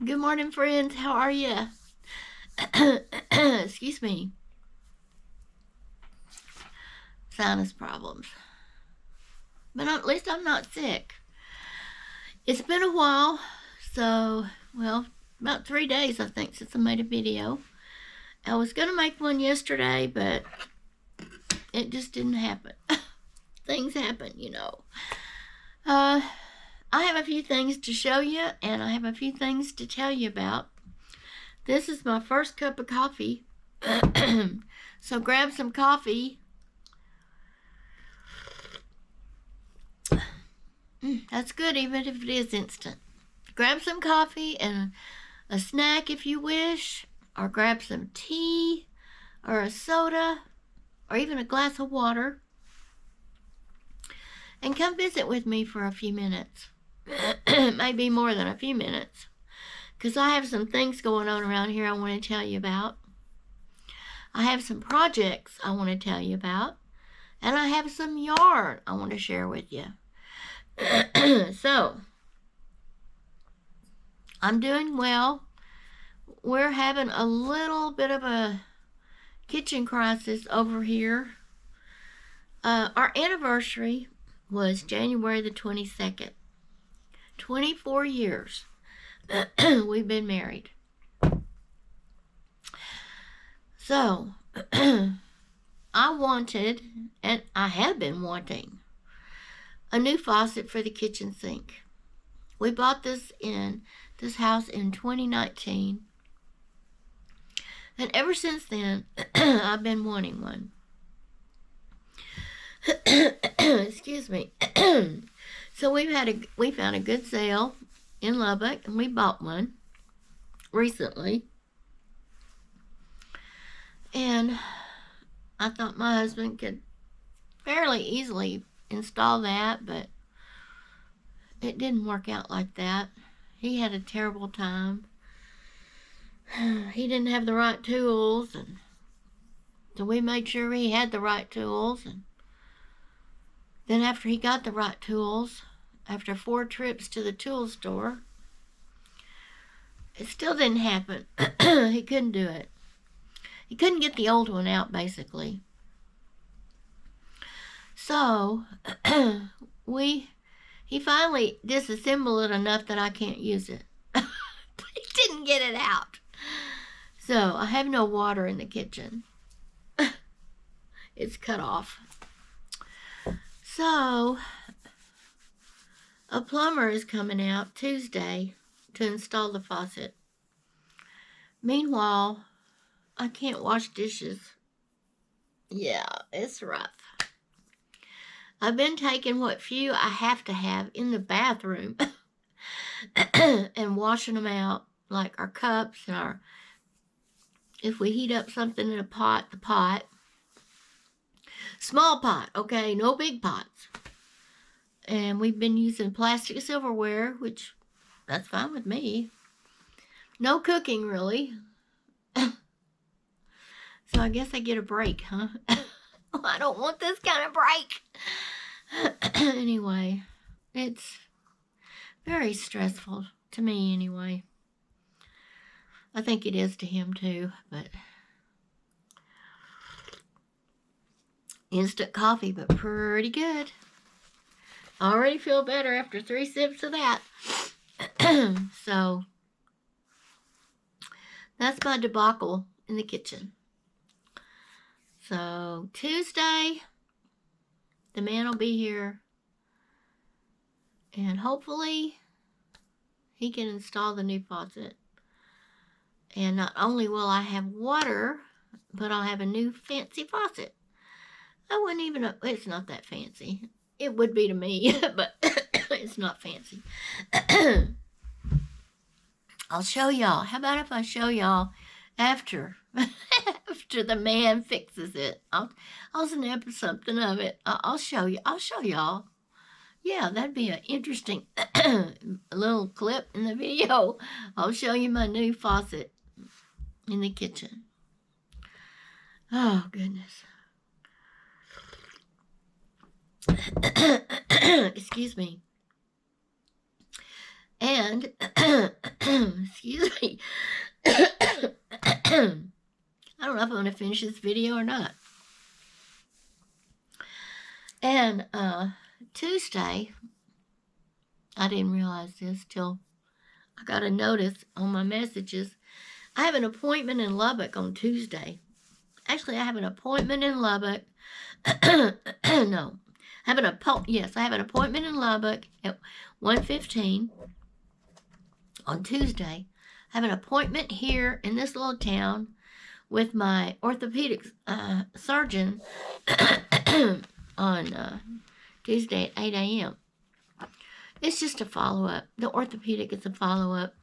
Good morning, friends. How are you? Excuse me. Sinus problems. But at least I'm not sick. It's been a while, so, well, about 3 days, I think, since I made a video. I was going to make one yesterday, but it just didn't happen. Things happen, you know. I have a few things to show you, and I have a few things to tell you about. This is my first cup of coffee. So grab some coffee. That's good, even if it is instant. Grab some coffee and a snack if you wish, or grab some tea or a soda or even a glass of water, and come visit with me for a few minutes. Maybe more than a few minutes, because I have some things going on around here I want to tell you about. I have some projects I want to tell you about, and I have some yarn I want to share with you. So, I'm doing well. We're having a little bit of a kitchen crisis over here. Our anniversary was January the 22nd. 24 years we've been married. So, I wanted, and I have been wanting, a new faucet for the kitchen sink. We bought this house in 2019. And ever since then, I've been wanting one. Excuse me. So we found a good sale in Lubbock, and we bought one recently. And I thought my husband could fairly easily install that, but it didn't work out like that. He had a terrible time. He didn't have the right tools, and so we made sure he had the right tools. And then after he got the right tools, after 4 trips to the tool store, it still didn't happen. He couldn't do it. He couldn't get the old one out, basically. So, he finally disassembled it enough that I can't use it. But he didn't get it out. So, I have no water in the kitchen. It's cut off. So, a plumber is coming out Tuesday to install the faucet. Meanwhile, I can't wash dishes. Yeah, it's rough. I've been taking what few I have to have in the bathroom and washing them out, like our cups and if we heat up something in a pot, the pot. Small pot, okay, no big pots. And we've been using plastic silverware, which, that's fine with me. No cooking, really. So I guess I get a break, huh? I don't want this kind of break. Anyway, it's very stressful to me anyway. I think it is to him too, but instant coffee, but pretty good. I already feel better after 3 sips of that. So, that's my debacle in the kitchen. So, Tuesday, the man will be here, and hopefully he can install the new faucet. And not only will I have water, but I'll have a new fancy faucet. I wouldn't even, it's not that fancy. It would be to me, but it's not fancy. I'll show y'all. How about if I show y'all after the man fixes it? I'll snap something of it. I'll show you. I'll show y'all. Yeah, that'd be an interesting little clip in the video. I'll show you my new faucet in the kitchen. Oh, goodness. Excuse me. And Excuse me. I don't know if I'm going to finish this video or not. And Tuesday, I didn't realize this till I got a notice on my messages. I have an appointment in Lubbock on Tuesday. Actually, I have an appointment in Lubbock. No. I have an appointment in Lubbock at 1:15 on Tuesday. I have an appointment here in this little town with my orthopedic surgeon on Tuesday at 8 a.m. It's just a follow-up. The orthopedic is a follow-up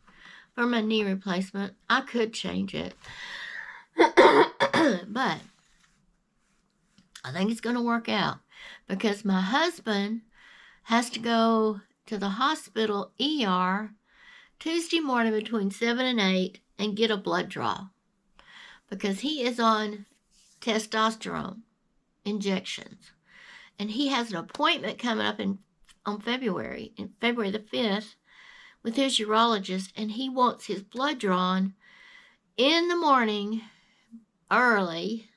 for my knee replacement. I could change it. But I think it's going to work out because my husband has to go to the hospital ER Tuesday morning between 7 and 8 and get a blood draw because he is on testosterone injections. And he has an appointment coming up on February the 5th, with his urologist, and he wants his blood drawn in the morning early.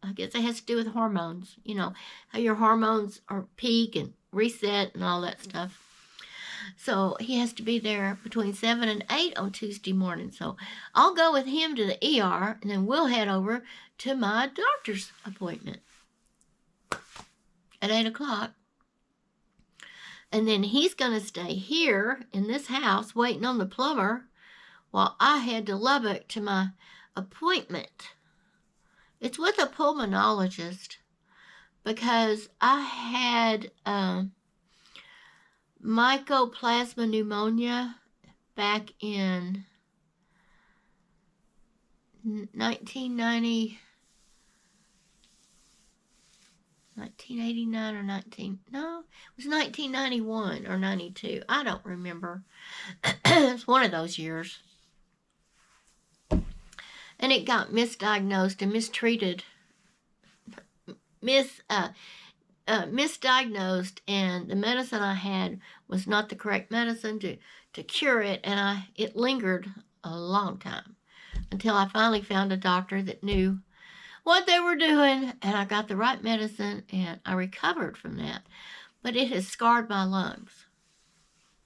I guess it has to do with hormones. You know, how your hormones are peak and reset and all that stuff. So he has to be there between 7 and 8 on Tuesday morning. So I'll go with him to the ER, and then we'll head over to my doctor's appointment at 8 o'clock. And then he's going to stay here in this house waiting on the plumber while I head to Lubbock to my appointment. It's with a pulmonologist because I had mycoplasma pneumonia back in 1989 or it was 1991 or 92. I don't remember. It's one of those years. And it got misdiagnosed and mistreated. Misdiagnosed, and the medicine I had was not the correct medicine to cure it, and it lingered a long time until I finally found a doctor that knew what they were doing, and I got the right medicine, and I recovered from that. But it has scarred my lungs.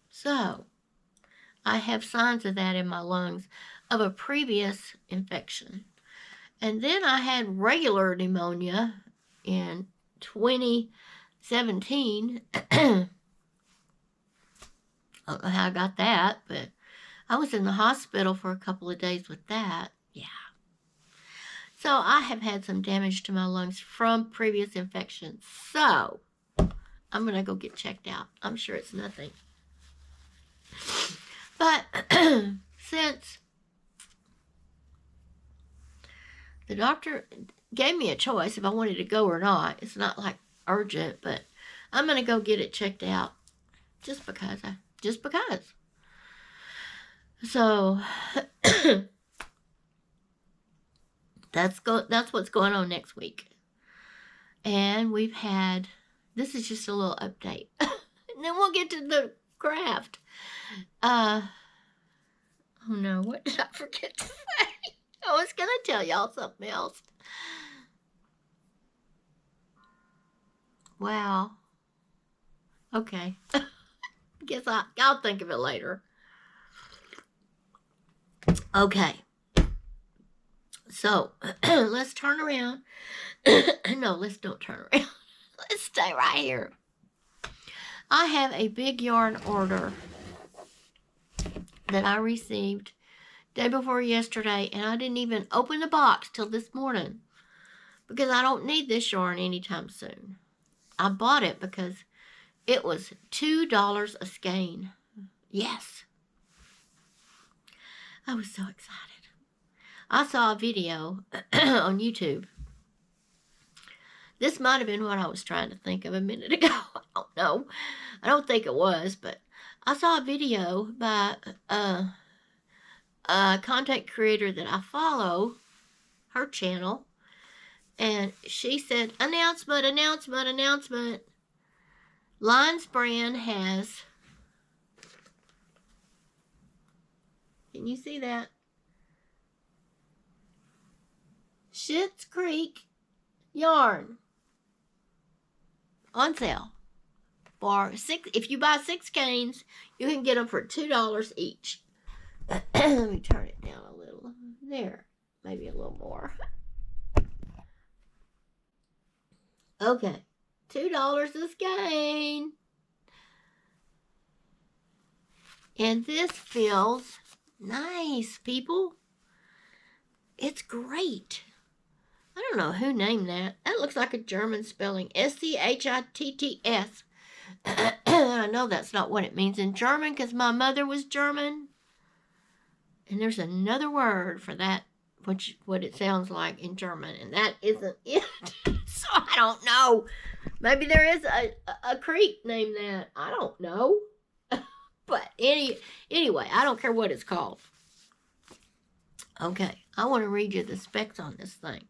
So, I have signs of that in my lungs of a previous infection. And then I had regular pneumonia in 2017. I don't know how I got that, but I was in the hospital for a couple of days with that. Yeah. So I have had some damage to my lungs from previous infections. So I'm going to go get checked out. I'm sure it's nothing. But since the doctor gave me a choice if I wanted to go or not, it's not like urgent, but I'm going to go get it checked out just because. So that's what's going on next week. And we've had, this is just a little update. And then we'll get to the craft. Oh no, what did I forget to say? I was going to tell y'all something else. Wow. Okay. Guess I'll think of it later. Okay. So, let's turn around. No, let's don't turn around. Let's stay right here. I have a big yarn order that I received day before yesterday, and I didn't even open the box till this morning because I don't need this yarn anytime soon. I bought it because it was $2 a skein. Yes. I was so excited. I saw a video on YouTube. This might have been what I was trying to think of a minute ago. I don't know. I don't think it was, but I saw a video by a content creator that I follow, her channel, and she said, announcement. Lionbrand has Can you see that? Schitt's Creek yarn on sale for six. If you buy 6 skeins, you can get them for $2 each. Let me turn it down a little. There, maybe a little more. Okay, $2 a skein. And this feels nice, people. It's great. I don't know who named that. That looks like a German spelling. S-C-H-I-T-T-S. I know that's not what it means in German because my mother was German. And there's another word for that, what it sounds like in German. And that isn't it. So I don't know. Maybe there is a creek named that. I don't know. But anyway, I don't care what it's called. Okay, I want to read you the specs on this thing.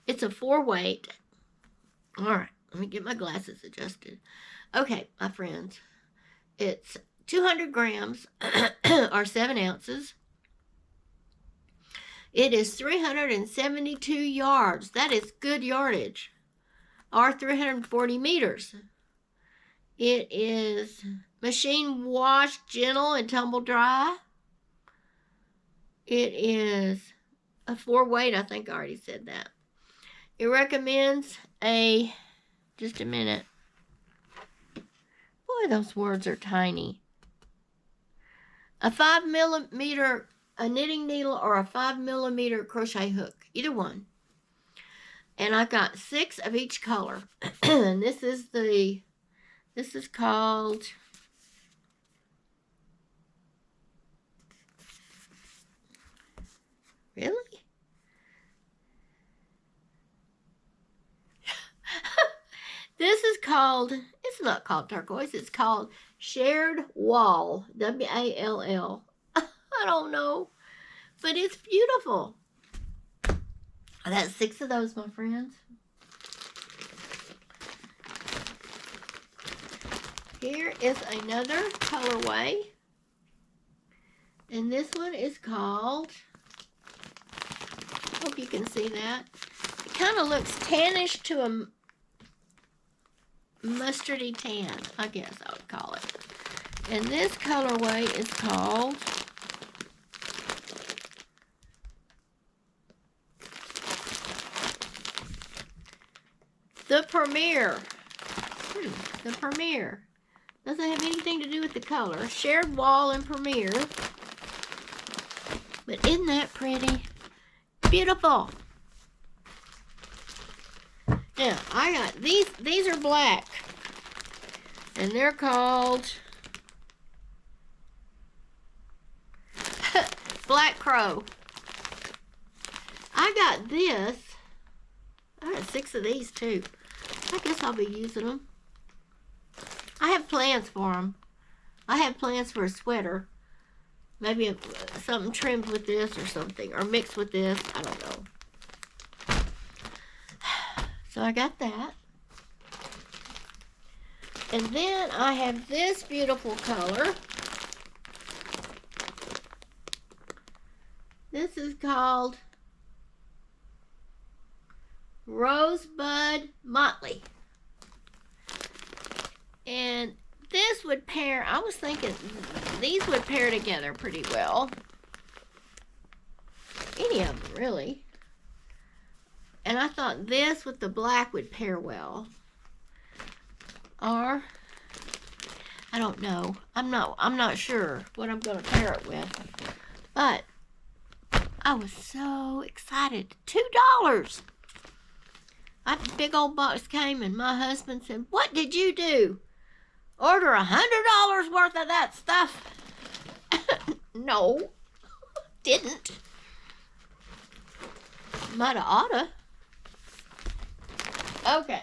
It's a 4-weight. All right, let me get my glasses adjusted. Okay, my friends, it's 200 grams or 7 ounces. It is 372 yards. That is good yardage. Or 340 meters. It is machine wash, gentle, and tumble dry. It is a 4-weight. I think I already said that. It recommends just a minute. Boy, those words are tiny. A 5mm knitting needle or a 5mm crochet hook. Either one. And I got 6 of each color. And this is called really? This is called, it's not called turquoise, it's called Shared Wall, W-A-L-L. I don't know, but it's beautiful. That's 6 of those, my friends. Here is another colorway, and this one is called, hope you can see that. It kind of looks tannish to a mustardy tan, I guess I would call it. And this colorway is called the Premier. The Premier. Doesn't have anything to do with the color. Shared Wall and Premier. But isn't that pretty? Beautiful. Now, I got these are black. And they're called Black Crow. I got this. I got 6 of these too. I guess I'll be using them. I have plans for them. I have plans for a sweater. Maybe something trimmed with this or something. Or mixed with this. I don't know. So I got that. And then I have this beautiful color. This is called Rosebud Motley. And this would pair, I was thinking these would pair together pretty well. Any of them, really. And I thought this with the black would pair well. Or, I don't know. I'm not sure what I'm going to pair it with. But, I was so excited. $2! A big old box came and my husband said, "What did you do? Order $100 worth of that stuff?" No, didn't. Might have oughta. Okay.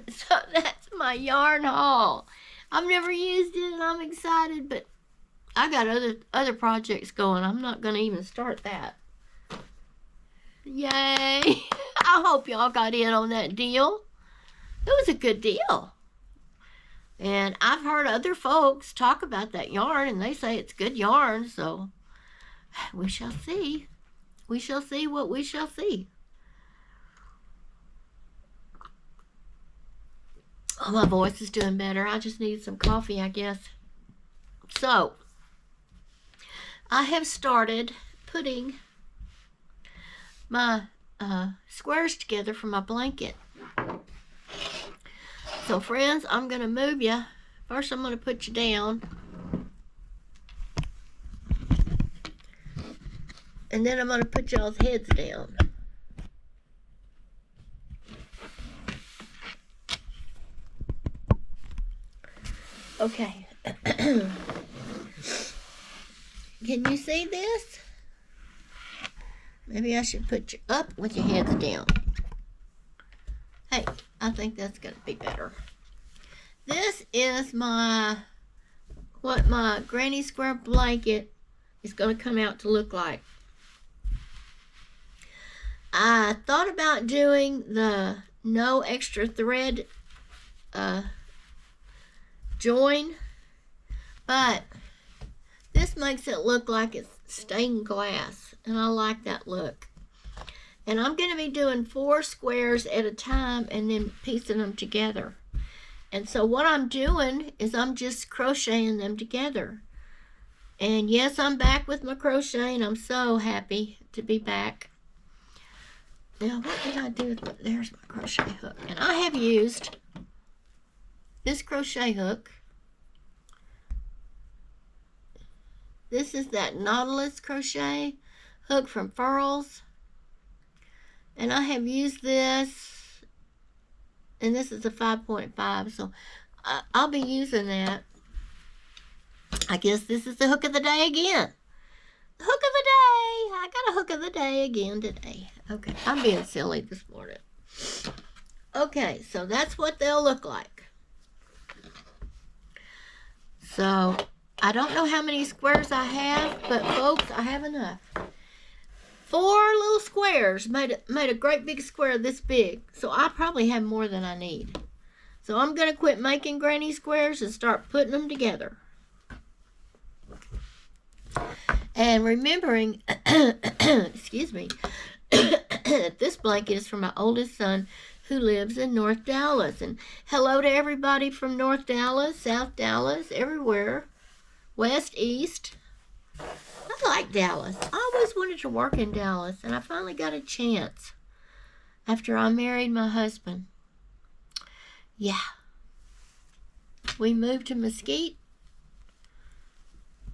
So that's my yarn haul. I've never used it and I'm excited, but I got other projects going. I'm not going to even start that. Yay. I hope y'all got in on that deal. It was a good deal. And I've heard other folks talk about that yarn, and they say it's good yarn, so we shall see. We shall see what we shall see. Oh, my voice is doing better. I just need some coffee, I guess. So, I have started putting my squares together for my blanket. So, friends, I'm going to move you. First, I'm going to put you down. And then I'm going to put y'all's heads down. Okay. Can you see this? Maybe I should put you up with your heads down. Hey, I think that's going to be better. This is what my granny square blanket is going to come out to look like. I thought about doing the no extra thread join, but this makes it look like it's stained glass, and I like that look. And I'm going to be doing 4 squares at a time and then piecing them together. And so what I'm doing is I'm just crocheting them together. And yes, I'm back with my crochet, and I'm so happy to be back. Now, what did I do with there's my crochet hook. And I have used this crochet hook. This is that Nautilus crochet hook from Furls. And I have used this, and this is a 5.5, so I'll be using that. I guess this is the hook of the day again. Hook of the day. I got a hook of the day again today. Okay, I'm being silly this morning. Okay, so that's what they'll look like. So, I don't know how many squares I have, but folks, I have enough. 4 little squares made a great big square this big. So I probably have more than I need. So I'm going to quit making granny squares and start putting them together. And remembering, excuse me, that this blanket is for my oldest son who lives in North Dallas. And hello to everybody from North Dallas, South Dallas, everywhere, west, east. I like Dallas. I always wanted to work in Dallas, and I finally got a chance after I married my husband. Yeah. We moved to Mesquite,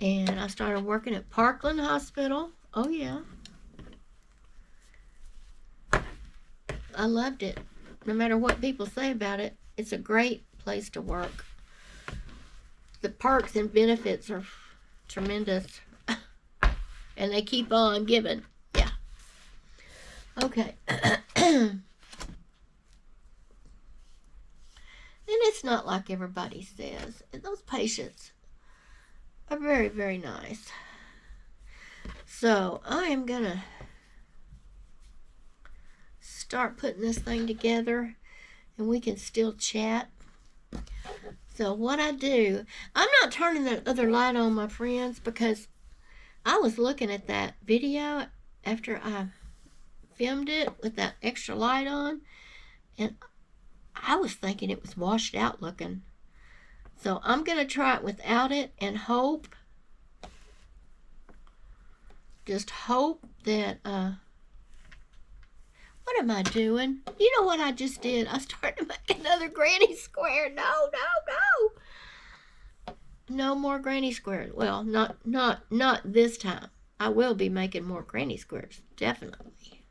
and I started working at Parkland Hospital. Oh, yeah. I loved it. No matter what people say about it, it's a great place to work. The perks and benefits are tremendous. And they keep on giving. Yeah. Okay. And it's not like everybody says. And those patients are very, very nice. So I am going to start putting this thing together, and we can still chat. So what I do, I'm not turning that other light on, my friends, because I was looking at that video after I filmed it with that extra light on, and I was thinking it was washed out looking. So I'm going to try it without it and hope, just hope that, what am I doing? You know what I just did? I started to make another granny square. No. No more granny squares. Well, not this time. I will be making more granny squares, definitely.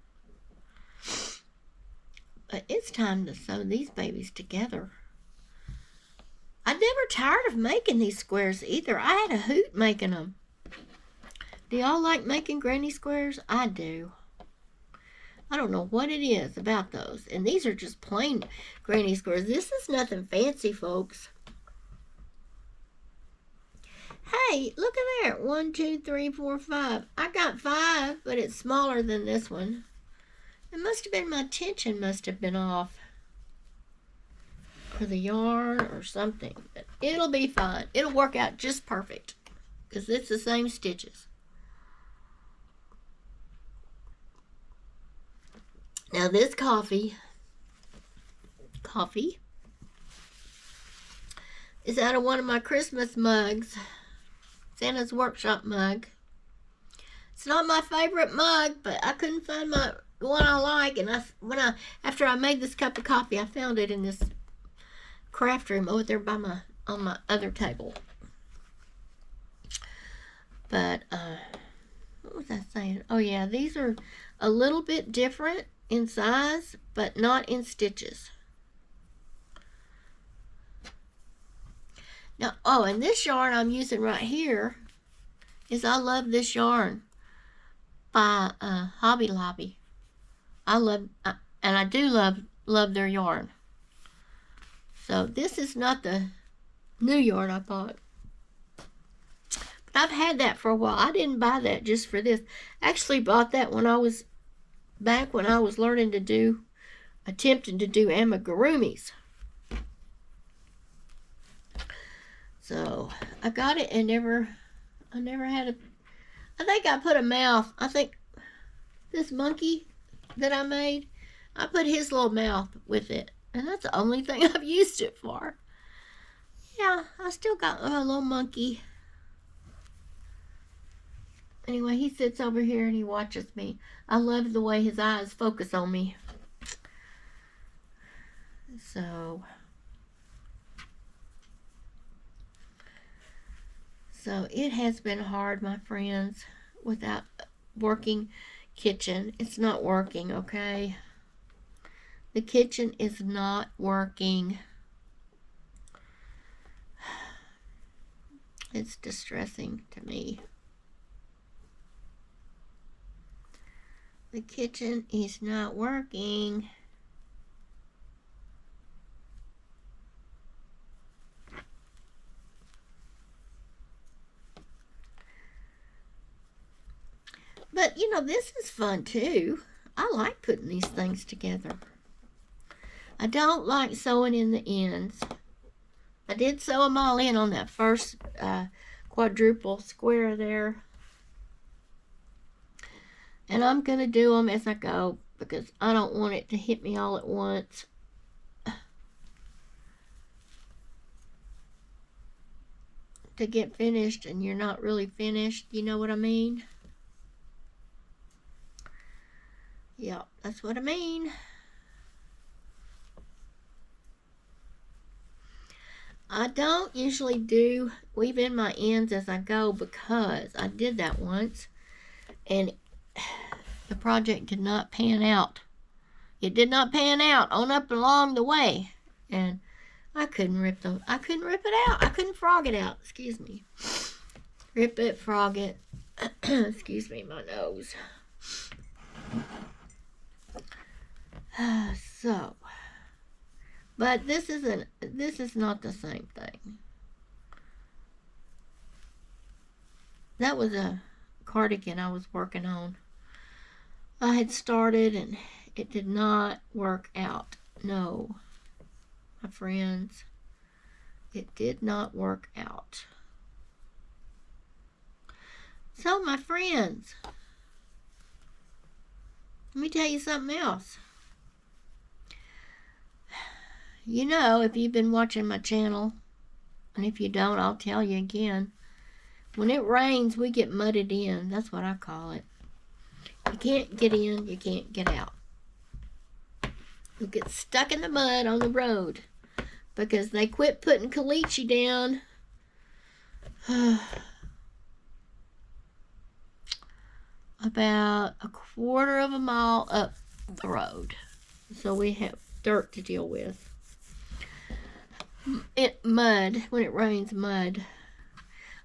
But it's time to sew these babies together. I never tired of making these squares either. I had a hoot making them. Do y'all like making granny squares? I do. I don't know what it is about those. And these are just plain granny squares. This is nothing fancy, folks. Hey, look at there. 1, 2, 3, 4, 5. I got 5, but it's smaller than this one. It must have been my tension must have been off. or the yarn or something. But it'll be fun. It'll work out just perfect because it's the same stitches. Now this coffee is out of one of my Christmas mugs, Santa's Workshop mug. It's not my favorite mug, but I couldn't find the one I like, and after I made this cup of coffee, I found it in this craft room over there on my other table. But what was I saying? Oh yeah, these are a little bit different in size, but not in stitches. Now, and this yarn I'm using right here I love this yarn by Hobby Lobby. And I do love their yarn. So this is not the new yarn I bought. But I've had that for a while. I didn't buy that just for this. I actually bought that when I was learning to do, attempting to do amigurumis. So I got it and I never had I think I put a mouth. I think this monkey that I made, I put his little mouth with it. And that's the only thing I've used it for. Yeah, I still got a little monkey. Anyway, he sits over here and he watches me. I love the way his eyes focus on me. So it has been hard, my friends, without working kitchen. It's not working, okay? The kitchen is not working. It's distressing to me. The kitchen is not working. But, you know, this is fun, too. I like putting these things together. I don't like sewing in the ends. I did sew them all in on that first quadruple square there. And I'm going to do them as I go because I don't want it to hit me all at once. To get finished and you're not really finished, you know what I mean? Yeah, that's what I mean. I don't usually weave in my ends as I go because I did that once and the project did not pan out. It did not pan out on up along the way, and I couldn't rip it out. I couldn't frog it out. Excuse me. Rip it, frog it. Excuse me, my nose. But this is not the same thing. That was a cardigan I was working on. I had started and it did not work out. No, my friends, it did not work out. So, my friends, let me tell you something else. You know, if you've been watching my channel, and if you don't, I'll tell you again. When it rains, we get mudded in. That's what I call it. You can't get in, you can't get out. You get stuck in the mud on the road because they quit putting caliche down. About a quarter of a mile up the road. So we have dirt to deal with. Mud, when it rains, mud.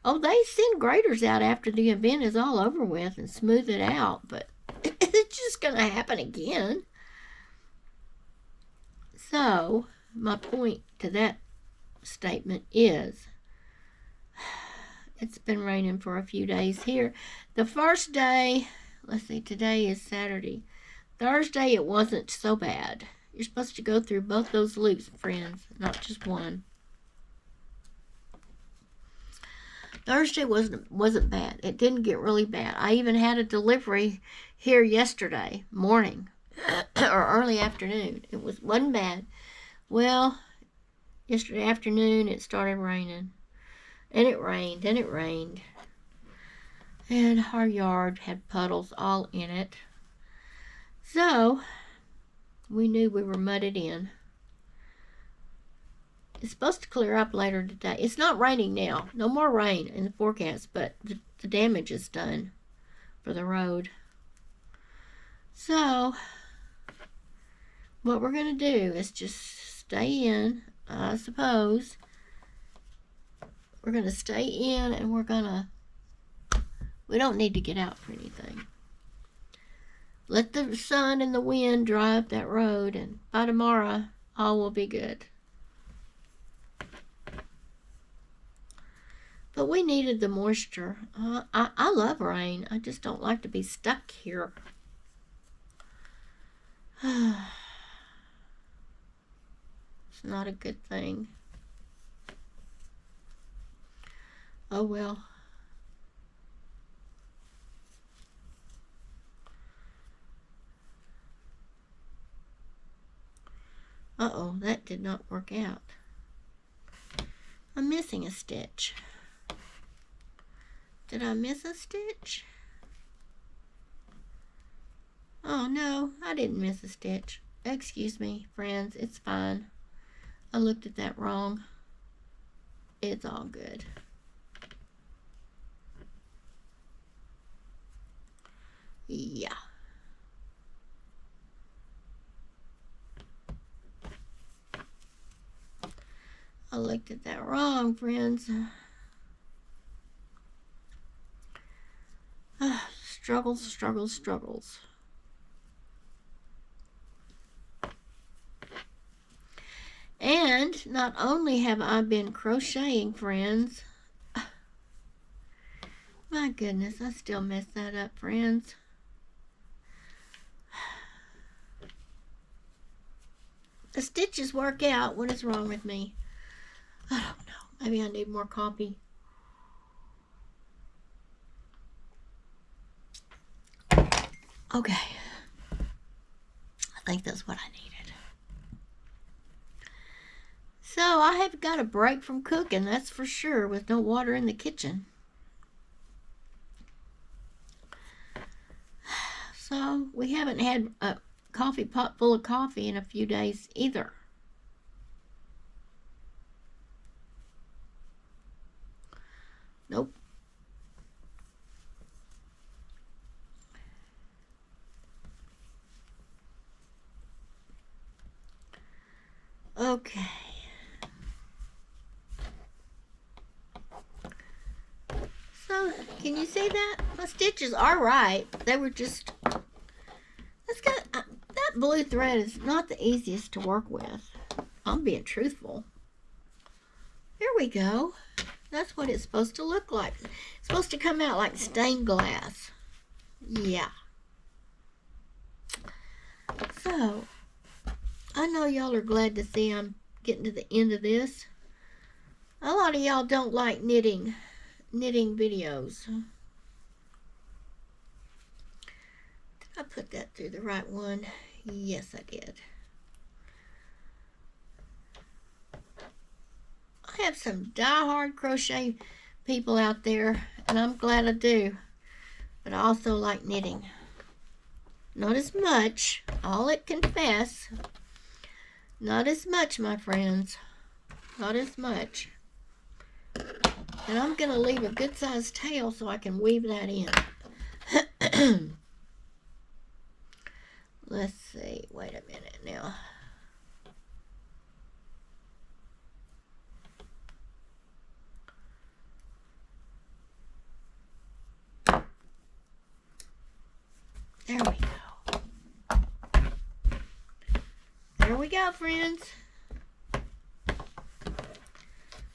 Oh, they send graders out after the event is all over with and smooth it out, but it's just going to happen again. So, my point to that statement is, it's been raining for a few days here. The first day, let's see, today is Saturday. Thursday, it wasn't so bad. You're supposed to go through both those loops, friends, not just one. Thursday wasn't bad. It didn't get really bad. I even had a delivery here yesterday morning or early afternoon. It wasn't bad. Well, yesterday afternoon it started raining. And it rained, and it rained. And our yard had puddles all in it. So, we knew we were mudded in. It's supposed to clear up later today. It's not raining now. No more rain in the forecast, but the damage is done for the road. So, what we're going to do is just stay in, I suppose. We're going to stay in, and we don't need to get out for anything. Let the sun and the wind dry up that road, and by tomorrow, all will be good. But we needed the moisture. I love rain. I just don't like to be stuck here. It's not a good thing. Oh well. Uh-oh, that did not work out. I'm missing a stitch. Did I miss a stitch? Oh no, I didn't miss a stitch. Excuse me, friends, it's fine. I looked at that wrong. It's all good. Yeah. I looked at that wrong, friends. Struggles, struggles, struggles. And not only have I been crocheting, friends. My goodness, I still messed that up, friends. The stitches work out. What is wrong with me? I don't know. Maybe I need more coffee. Okay. I think that's what I needed. So I have got a break from cooking, that's for sure, with no water in the kitchen. So we haven't had a coffee pot full of coffee in a few days either. Nope. Okay. So, can you see that? My stitches are right. They were just... that blue thread is not the easiest to work with. I'm being truthful. Here we go. That's what it's supposed to look like. It's supposed to come out like stained glass. Yeah. So, I know y'all are glad to see I'm getting to the end of this. A lot of y'all don't like knitting videos. Did I put that through the right one? Yes, I did. I have some die-hard crochet people out there, and I'm glad I do. But I also like knitting. Not as much, I'll confess. Not as much, my friends. Not as much. And I'm going to leave a good-sized tail so I can weave that in. Let's see. Wait a minute now. There we go. There we go, friends.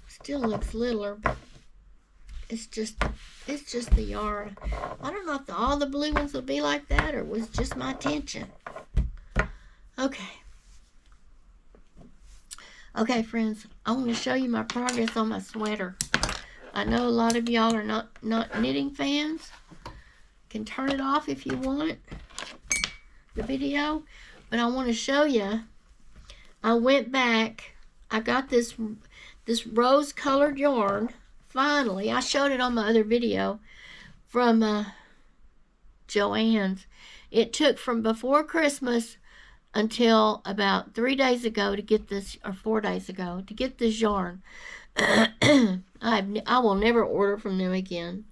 Still looks littler, but it's just the yarn. I don't know if all the blue ones will be like that or it was just my tension. Okay. Okay, friends, I want to show you my progress on my sweater. I know a lot of y'all are not knitting fans. Can turn it off if you want the video, but I want to show you. I went back. I got this rose colored yarn. Finally, I showed it on my other video from Joann's. It took from before Christmas until about 3 days ago to get this, or 4 days ago to get this yarn. I will never order from them again.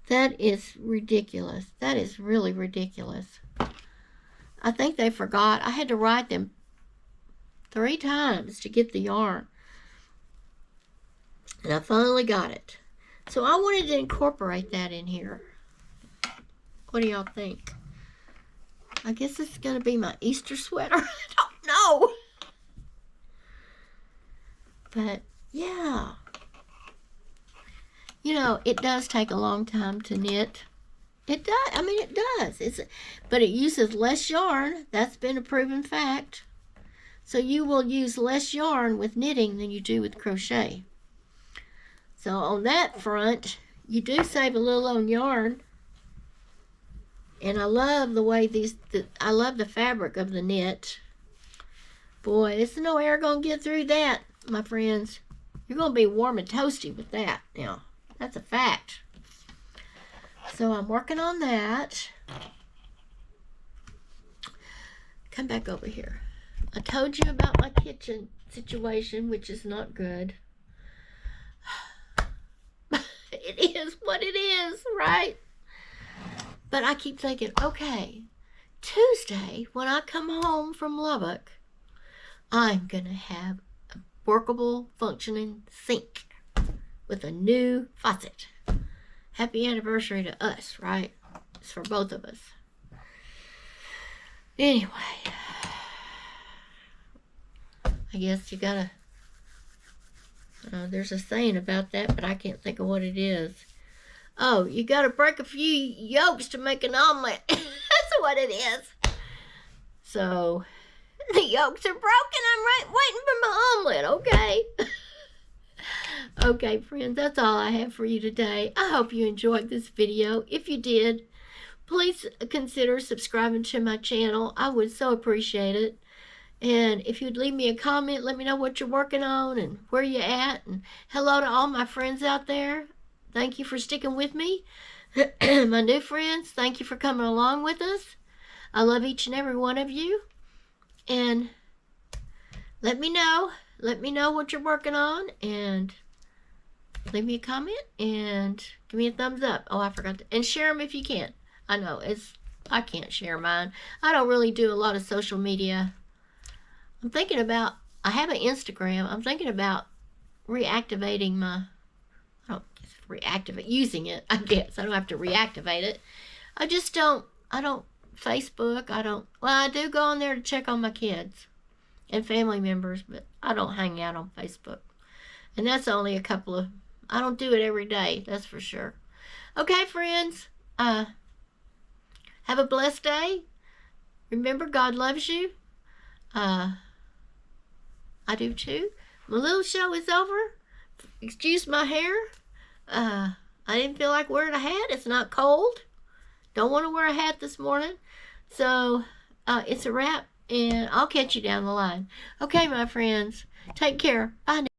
That is ridiculous. That is really ridiculous. I think they forgot. I had to write them 3 times to get the yarn. And I finally got it. So I wanted to incorporate that in here. What do y'all think? I guess it's going to be my Easter sweater. I don't know. But, yeah. You know, it does take a long time to knit. It does. I mean, it does. But it uses less yarn. That's been a proven fact. So you will use less yarn with knitting than you do with crochet. So on that front, you do save a little on yarn. And I love the way I love the fabric of the knit. Boy, there's no air going to get through that, my friends. You're going to be warm and toasty with that now. That's a fact. So I'm working on that. Come back over here. I told you about my kitchen situation, which is not good. It is what it is, right? But I keep thinking, okay, Tuesday, when I come home from Lubbock, I'm going to have a workable, functioning sink with a new faucet. Happy anniversary to us, right? It's for both of us. Anyway, I guess you gotta, there's a saying about that, but I can't think of what it is. Oh, you gotta break a few yolks to make an omelet. That's what it is. So, the yolks are broken. I'm waiting for my omelet, okay? Okay, friends, that's all I have for you today. I hope you enjoyed this video. If you did, please consider subscribing to my channel. I would so appreciate it. And if you'd leave me a comment, let me know what you're working on and where you're at. And hello to all my friends out there. Thank you for sticking with me. My new friends, thank you for coming along with us. I love each and every one of you. And let me know. Let me know what you're working on. And leave me a comment and give me a thumbs up. Oh, I forgot to. And share them if you can. I know, I can't share mine. I don't really do a lot of social media. I'm thinking about, I have an Instagram. I'm thinking about reactivating my, using it, I guess. I don't have to reactivate it. I don't Facebook. Well, I do go on there to check on my kids and family members, but I don't hang out on Facebook. And that's only a couple of, I don't do it every day, that's for sure. Okay, friends, have a blessed day. Remember, God loves you. I do too. My little show is over. Excuse my hair. I didn't feel like wearing a hat. It's not cold. Don't want to wear a hat this morning. So, it's a wrap, and I'll catch you down the line. Okay, my friends. Take care. Bye now.